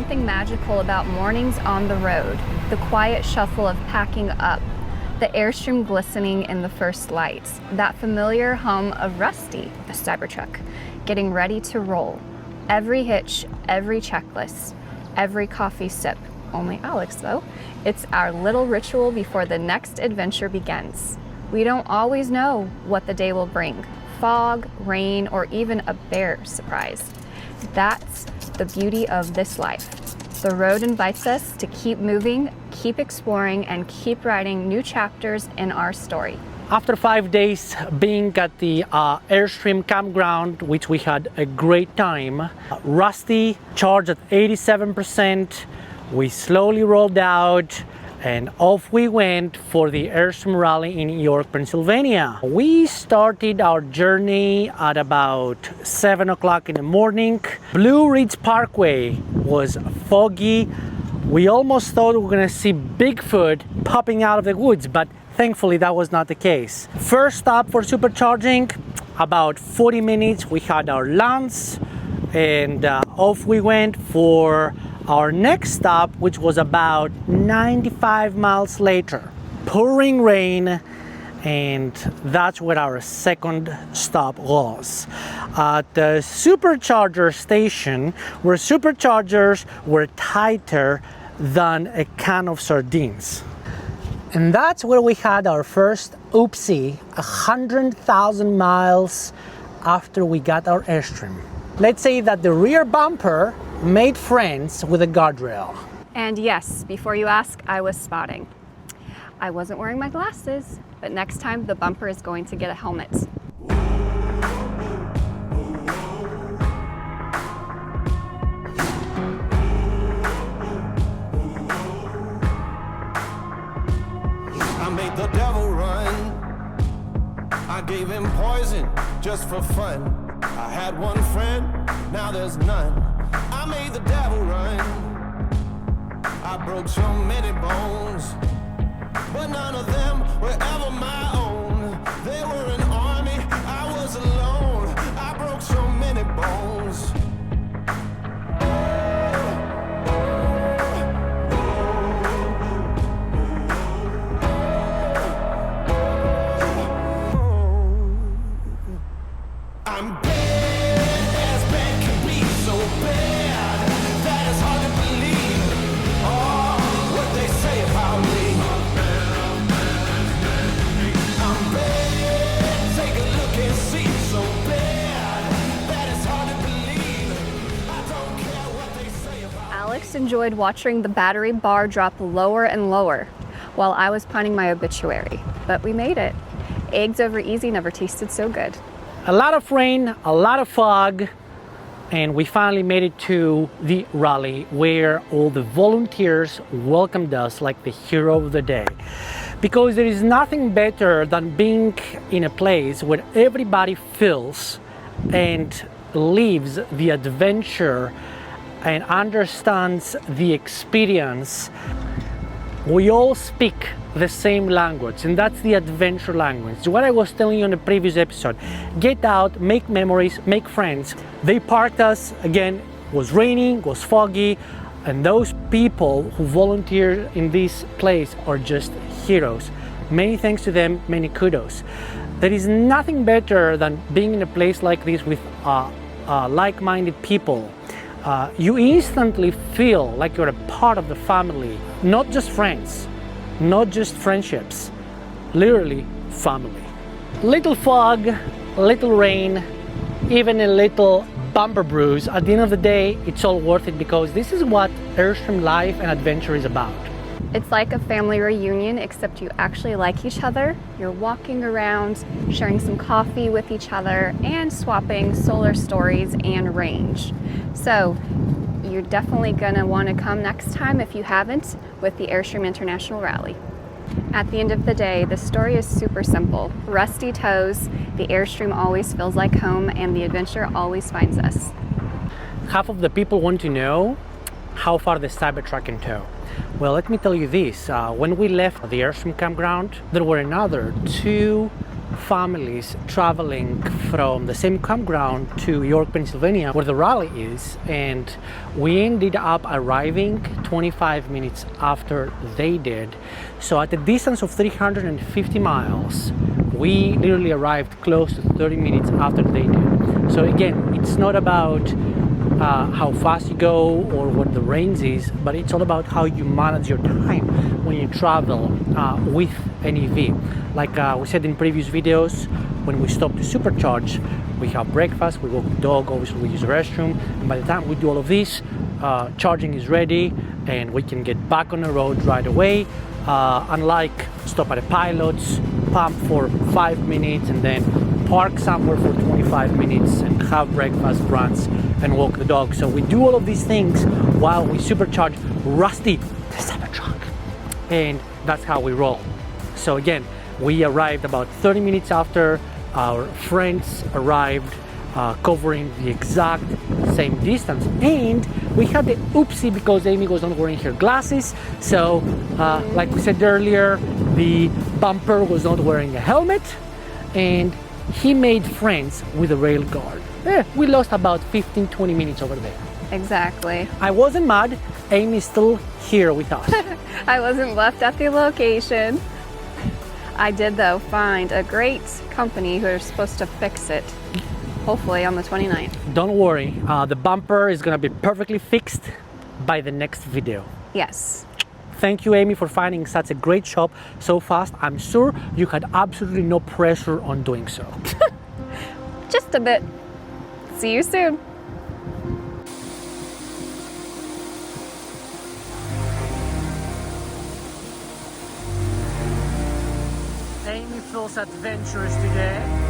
something magical about mornings on the road, the quiet shuffle of packing up, the Airstream glistening in the first lights, that familiar hum of Rusty, the Cybertruck, getting ready to roll. Every hitch, every checklist, every coffee sip. Only Alex though. It's our little ritual before the next adventure begins. We don't always know what the day will bring. Fog, rain, or even a bear surprise. That's the beauty of this life. The road invites us to keep moving, keep exploring, and keep writing new chapters in our story. After 5 days being at the Airstream campground, which we had a great time, Rusty charged at 87%, we slowly rolled out, and off we went for the Airstream Rally in York, Pennsylvania. We started our journey at about 7 o'clock in the morning. Blue Ridge Parkway was foggy. We almost thought we were gonna see Bigfoot popping out of the woods, but thankfully that was not the case. First stop for supercharging, about 40 minutes. We had our lunch and off we went for our next stop, which was about 95 miles later. Pouring rain, and that's where our second stop was. At the Supercharger station, where superchargers were tighter than a can of sardines. And that's where we had our first oopsie, 100,000 miles after we got our Airstream. Let's say that the rear bumper made friends with a guardrail. And yes, before you ask, I was spotting. I wasn't wearing my glasses, but next time the bumper is going to get a helmet. I made the devil run. I gave him poison just for fun. I had one friend, now there's none. I made the devil run. I broke so many bones, but none of them were ever my own. They were an army, I was alone. I broke so many bones. I'm bad as bad can be, so bad that it's hard to believe. Oh, what they say about me. I'm bad, take a look and see. So bad that it's hard to believe. I don't care what they say about me. Alex enjoyed watching the battery bar drop lower and lower while I was punning my obituary, but we made it. Eggs over easy never tasted so good. A lot of rain, a lot of fog, and we finally made it to the rally where all the volunteers welcomed us like the hero of the day. Because there is nothing better than being in a place where everybody feels and lives the adventure and understands the experience. We all speak the same language, and that's the adventure language. What I was telling you in the previous episode, get out, make memories, make friends. They parked us, again, it was raining, it was foggy, and those people who volunteer in this place are just heroes. Many thanks to them, many kudos. There is nothing better than being in a place like this with like-minded people. You instantly feel like you're a part of the family, not just friends, not just friendships, literally family. Little fog, little rain, even a little bumper bruise. At the end of the day, it's all worth it because this is what Airstream life and adventure is about. It's like a family reunion, except you actually like each other. You're walking around, sharing some coffee with each other, and swapping solar stories and range. So you're definitely gonna wanna come next time if you haven't with the Airstream International Rally. At the end of the day, the story is super simple. Rusty tows, the Airstream always feels like home, and the adventure always finds us. Half of the people want to know how far the Cybertruck can tow. Well, let me tell you this. When we left the Airstream campground, there were another 2 families traveling from the same campground to York, Pennsylvania, where the rally is, and we ended up arriving 25 minutes after they did. So at a distance of 350 miles, we literally arrived close to 30 minutes after they did. So again, it's not about how fast you go or what the range is, but it's all about how you manage your time when you travel with an EV. Like we said in previous videos, when we stop to supercharge, we have breakfast, we walk the dog, obviously we use the restroom, and by the time we do all of this, charging is ready and we can get back on the road right away. Unlike stop at a pilot's, pump for 5 minutes and then park somewhere for 25 minutes and have breakfast, brunch, and walk the dog. So we do all of these things while we supercharge Ruste the Cybertruck, and that's how we roll. So again, we arrived about 30 minutes after our friends arrived, covering the exact same distance, and we had the oopsie because Amy was not wearing her glasses. So like we said earlier, the bumper was not wearing a helmet, and he made friends with the rail guard. We lost about 15-20 minutes over there. Exactly. I wasn't mad. Amy's still here with us. I wasn't left at the location. I did, though, find a great company who are supposed to fix it, hopefully on the 29th. Don't worry, the bumper is gonna be perfectly fixed by the next video. Yes. Thank you, Amy, for finding such a great shop so fast. I'm sure you had absolutely no pressure on doing so. Just a bit. See you soon. Amy feels adventurous today.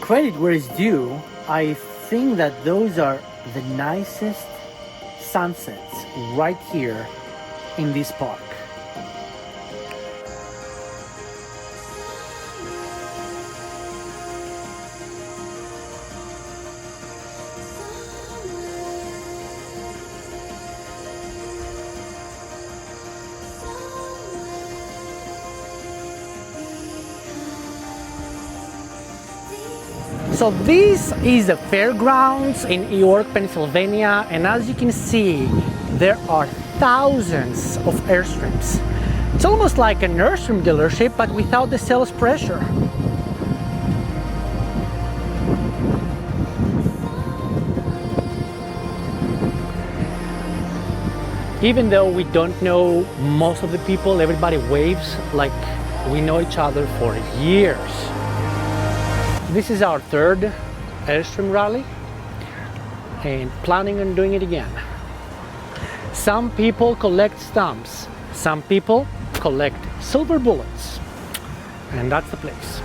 Credit where it's due, I think that those are the nicest sunsets right here in this park. So this is the fairgrounds in York, Pennsylvania, and as you can see, there are thousands of Airstreams. It's almost like an Airstream dealership, but without the sales pressure. Even though we don't know most of the people, everybody waves like we know each other for years. This is our third Airstream rally and planning on doing it again. Some people collect stamps, some people collect silver bullets, and that's the place.